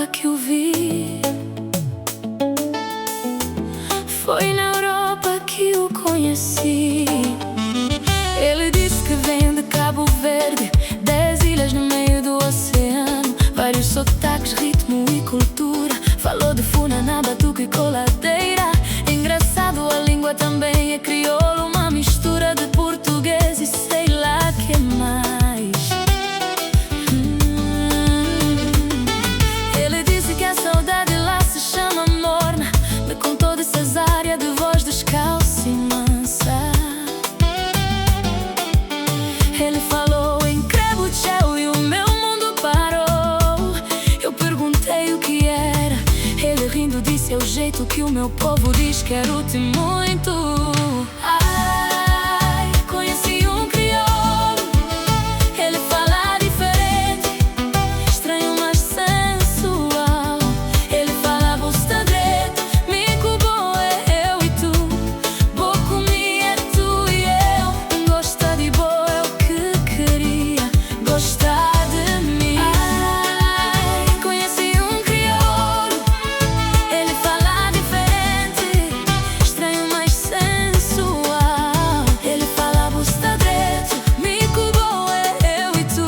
Europa que o vi. Foi na Europa que o conheci. Ele disse que vem de Cabo Verde, 10 ilhas no meio do oceano, vários sotaques, ritmo e cultura. Falou de Funaná, batuque e coladeira. Engraçado, a língua também é crioulo, uma mistura de português e sei lá que mais. Ele disse que a saudade lá se chama morna. Me contou de cesárea, de voz descalça e mansa. Ele falou em Crebuchel e o meu mundo parou. Eu perguntei o que era. Ele rindo disse: é o jeito que o meu povo diz quero-te muito. Ai, conheci um crioulo. Ele fala diferente, estranho mas sensual. Ele fala busta direito, mico bom é eu e tu, boa comigo é tu e eu. Gosta de boa é o que queria, gostar de mim. Ai, conheci um crioulo. Ele fala diferente, estranho mas sensual. Ele fala busta direito, mico bom é eu e tu,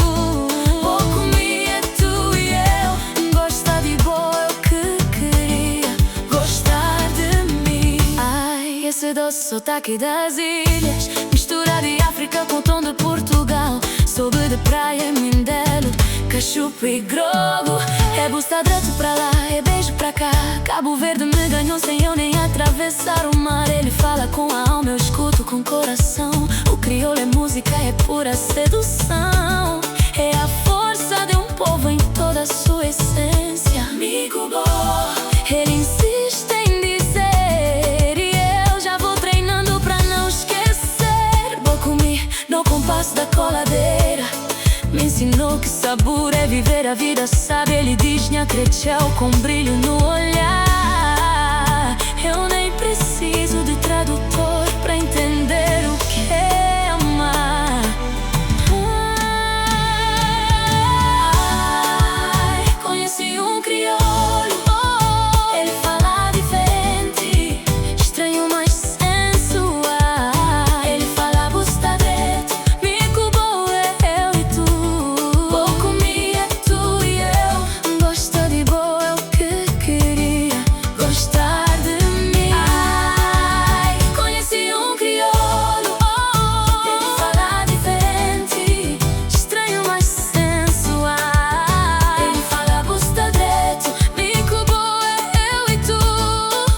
boa comigo é tu e eu. Gosta de boa é o que queria, gostar de mim. Ai, esse doce sotaque das ilhas, mistura de África com tom de Portugal. Soube de praia, Mindelo, cachupa e grogo. É busta direito pra lá, é beijo pra cá. Cabo Verde me ganhou sem eu nem atravessar o mar. Ele fala com a alma, eu escuto com o coração. O crioulo é música, é pura sedução. É a força de um povo em toda a sua essência. Amigo bom, ele insiste em dizer e eu já vou treinando pra não esquecer. Vou comigo no compasso da coladeira. Me ensinou que sabor é viver a vida, sabe? Ele diz nha cretchel com brilho no olhar. Eu nem preciso de tradutor pra entender o que é amar. Ai, conheci um crioulo. Ele fala diferente, estranho mas sensual. Ele fala busta direito, mico bom é eu e tu, boa comigo é tu e eu. Gosta de boa é o que queria, gostar de mim. Ai, conheci um crioulo. Ele fala diferente, estranho mas sensual. Ele fala busta direito, mico bom é eu e tu,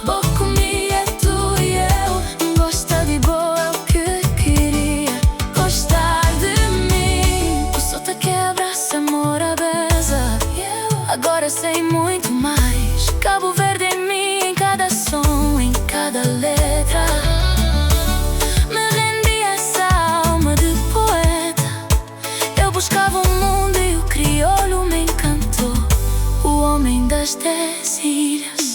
boa comigo é tu e eu. Gosta de boa é o que queria, gostar de mim. O sotaque abraça, amor a beza. Agora sei muito mais. Cabo Verde em mim, em cada som, em cada letra. Me rendi a essa alma de poeta. Eu buscava um mundo e o crioulo me encantou. O homem das 10 ilhas.